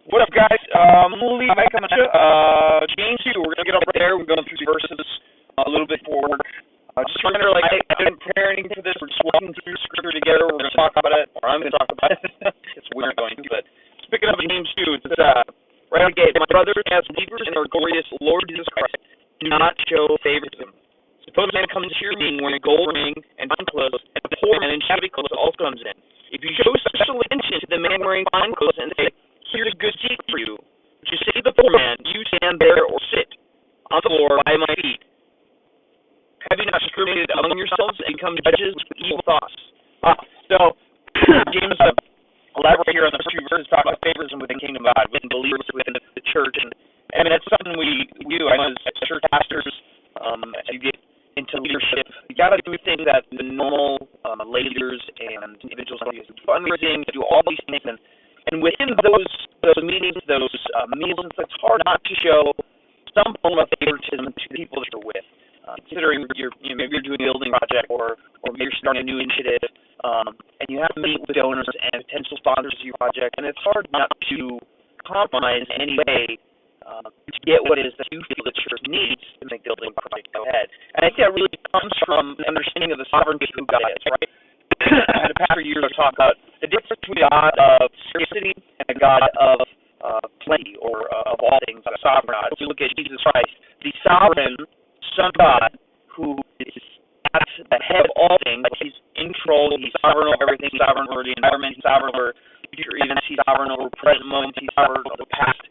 What up, guys? Lee, Mike, coming at you. James 2, we're going to get up right there. We're going through the verses a little bit forward. Just trying to, I didn't prepare anything for this. We're just walking through Scripture together. We're going to talk about it, or I'm going to talk about it. It's weird going to, but picking up James 2, it's right out of the gate. My brothers, as believers in our glorious Lord Jesus Christ, do not show favoritism. Suppose a man comes to your meeting wearing a gold ring and fine clothes, and a poor man in shabby clothes also comes in. If you show special attention to the man wearing fine clothes and say, "Here's a good seat for you," but you say to the poor man, "You stand there or sit on the floor by my feet," have you not discriminated among yourselves and become judges with evil thoughts? So, James elaborate here on the first few verses, talk about favoritism within the kingdom of God, within believers, within the church, and I mean, that's something we do. I know as church pastors, as you get into leadership, you got to do things that the normal leaders and individuals do, fundraising, do all these things, and within those meetings, those meals, it's hard not to show some form of favoritism to the people that you're with. Considering maybe you're doing a building project or maybe you're starting a new initiative, and you have to meet with donors and potential sponsors of your project, and it's hard not to compromise in any way to get what it is that you feel the church needs to make the building project go ahead. And I think that really comes from an understanding of the sovereignty of who God is, right? I had a pastor years ago talk about the difference between a God of scarcity and a God of plenty, or of all things, a sovereign God. If you look at Jesus Christ, the sovereign Son of God, who is at the head of all things, he's in control, he's sovereign over everything, he's sovereign over the environment, he's sovereign over future events, he's sovereign over present moments, he's sovereign over the past.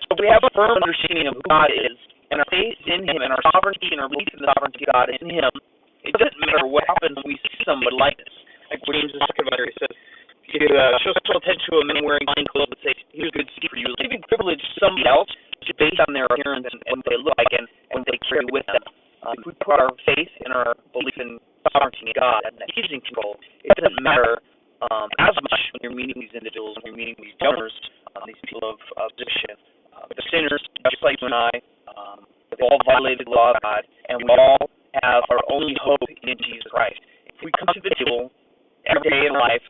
So if we have a firm understanding of who God is, and our faith in Him, and our sovereignty and our belief in the sovereignty of God in Him, it doesn't matter what happens when we see somebody like this. Like James is talking about here, he says, if you show special attention to a man wearing fine clothes and say, "Here's a good seat for you," giving privilege to somebody else just based on their appearance and what they look like and what they carry with them. If we put our faith and our belief in sovereignty in God and that He's in control, it doesn't matter as much when you're meeting these individuals, when you're meeting these donors, these people of position. The sinners, just like you and I, they all violated the law of God, and we all have our only hope in Jesus Christ. If we come to the table every day in life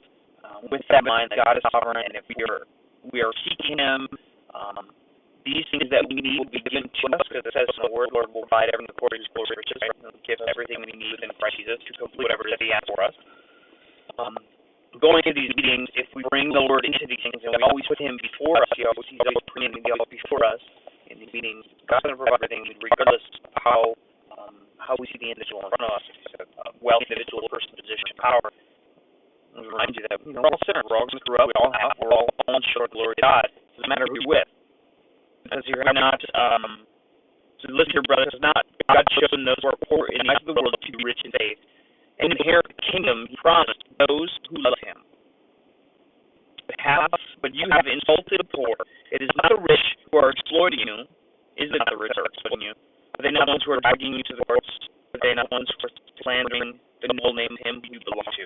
with that mind that God is sovereign, and if we are seeking Him, these things that we need will be given to us, because it says in the Word, "Lord will provide everything according to His glory riches," right? He'll give us everything we need within Christ Jesus to complete whatever it is He has for us. Going to these meetings, if we bring the Lord into these things, and we always put Him before us, He's always bringing Him before us in these meetings, God's going to provide everything, regardless of how we see the individual in front of us. If it's a wealthy individual, person, position, power. Let me remind you that we're all sinners. We're all going to screw up. We're all falling short of the glory of God. It doesn't matter who you're with. Because you're not, so listen here, brothers, it's not God chosen those who are poor in the eyes of the world to be rich in faith and inherit the kingdom He promised those who love Him. But you have insulted the poor. It is not the rich who are exploiting you. Is it not the rich who are exploiting you? Are they not the ones who are dragging you to the courts? Are they not the ones who are slandering the noble name of Him who you belong to?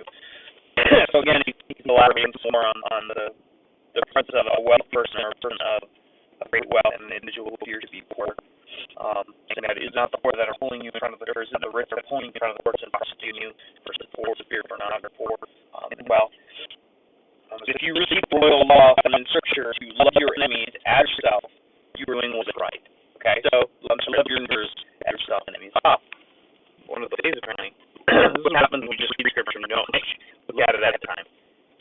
So again, you can elaborate some more on the presence of a wealth person or a person of great wealth and an individual who appears to be poor. And that it is not the poor that are pulling you in front of the doors, and the rich are pulling you in front of the courts and prosecuting you versus the poor spirit or not, or poor in wealth. If you receive royal law from Scripture to love your enemies as yourself, you are doing what's right. Okay, so love your neighbors as yourself and enemies. One of the days apparently. This is what happens when we just read Scripture and we don't look at it at a time.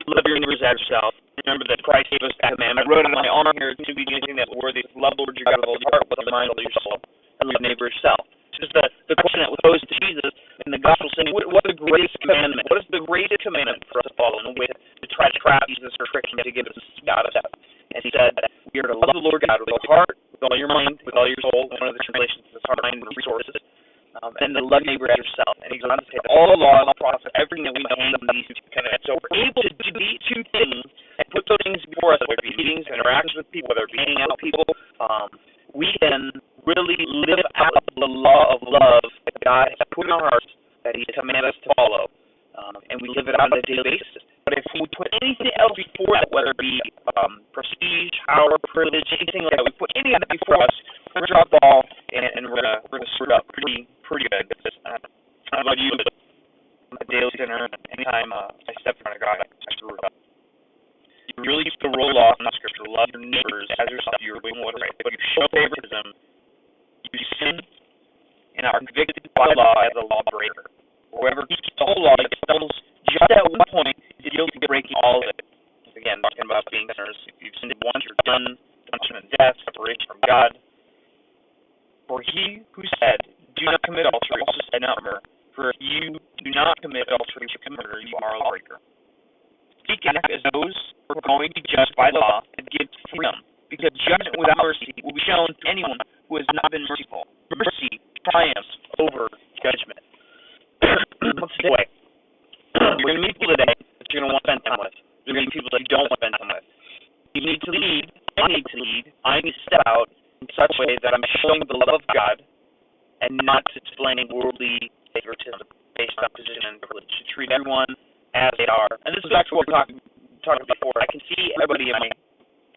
Love your neighbors as yourself. Remember that Christ gave us that commandment. I wrote on my arm here to be anything that worthy. Love the Lord your God with all your heart, with all your mind, with all your soul, and love neighbor yourself. Just the question that was posed to Jesus in the gospel saying, what is the greatest commandment? What is the greatest commandment for us to follow in a way to try to trap Jesus or trick Him to give us out of that? And He said that we are to love the Lord God with all your heart, with all your mind, with all your soul. One of the translations is heart, mind, and resources. And to love neighbor as yourself. And He goes on to say that all the law and all the prophets, everything that we hang on these two commandments. So we're able to do these two things and put those things before us, whether it be meetings, interactions with people, whether it be hanging out with people. We can really live out the law of love that God has put in our hearts, that He has commanded us to follow. And we live it out on a daily basis. But if we put anything else before that, whether it be prestige, power, privilege, anything like that, we put any of that before us, we're going to drop the ball, and we're going to screw it up pretty good. I don't know about you, but I'm a daily sinner, and anytime I step in front of God, I screw it up. You really keep the roll off in the Scripture. Love your neighbors as yourself, you are doing what is right. But if you show favoritism, you sin and are convicted by law as a lawbreaker. Whoever keeps the whole law stumbles just at one point is guilty of breaking all of it. Again, talking about being sinners. If you've sinned once, you're done. Punishment, death, separation from God. For he who said, "Do not commit adultery," also said, "Not murder." For if you do not commit adultery or commit murder, you are a lawbreaker. Speak as those who are going to be judged by law and give freedom, because judgment without mercy will be shown to anyone who has not been merciful. Mercy triumphs over judgment. Let's take away. You're going to meet people today that you're going to want to spend time with. You're going to meet people that you don't want to spend time with. You need to lead. I need to lead. I need to step out in such a way that I'm showing the love of God and not displaying worldly favoritism based on position and privilege. To treat everyone as they are. And this is actually what we talked about before. I can see everybody in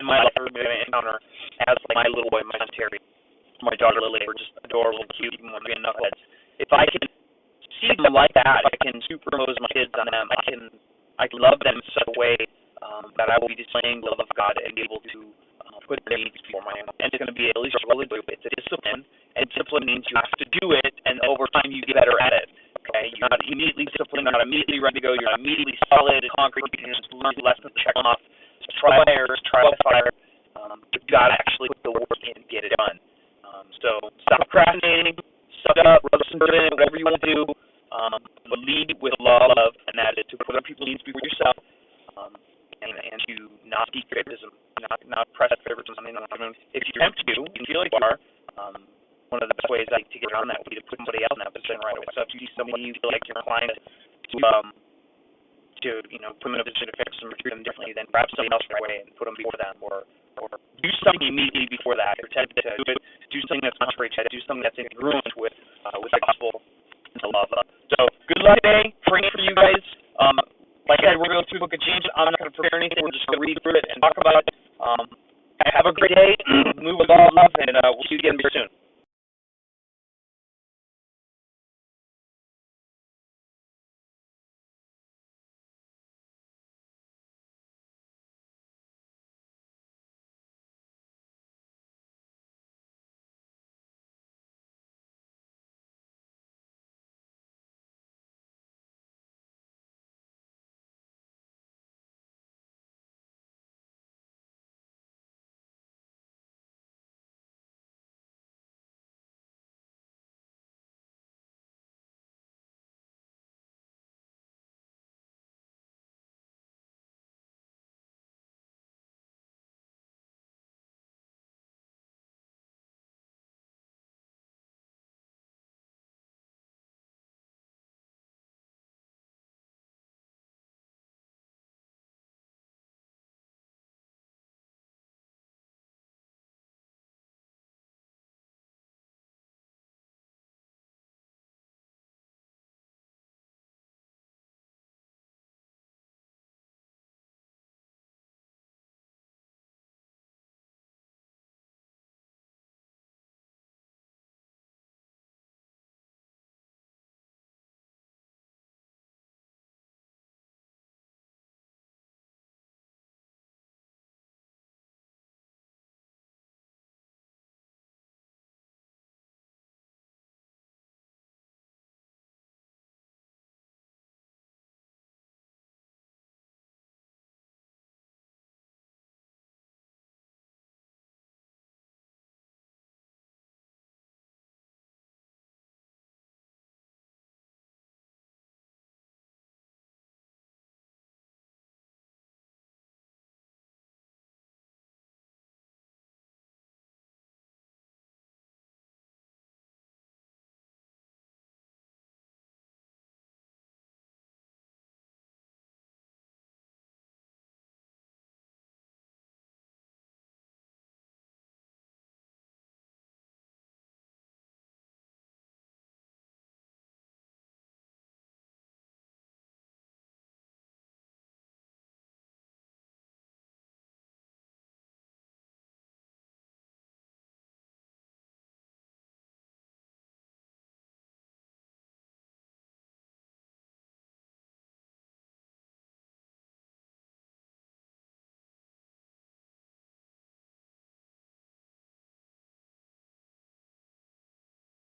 my life, everybody I encounter as like my little boy, my son Terry, my daughter Lily. We're just adorable, cute, even when we're being knuckleheads. If I can see them like that, I can superimpose my kids on them. I can love them in such a way that I will be displaying the love of God and be able to put their needs before my own. And it's going to be at least relatively, it's a discipline, and discipline means you have to do it, and over time you get better at it. Okay, you're not immediately disciplined, you're not immediately ready to go, you're not immediately solid and concrete, you can just learn lessons, check them off, try errors, try fire. You've got to actually put the work in and get it done. So stop procrastinating, suck it up, rub some dirt in it, whatever you want to do, but lead with love, and that is to put other people's needs before yourself, and to not seek favoritism, not press favoritism. I mean, if you attempt to, you feel like you are, one of the best ways to get around that would be to put somebody else in that position right away. So if you see someone you feel like you're inclined to put them in a position to fix them or treat them differently, then grab somebody else right away and put them before them, or do something immediately before that. You're tempted to do it, do something that's contrary to it, do something that's incongruent with the gospel and the love. So good luck today. Praying for you guys. Like I said, we're going to go through the book of James. I'm not going to prepare anything. We're just going to read through it and talk about it.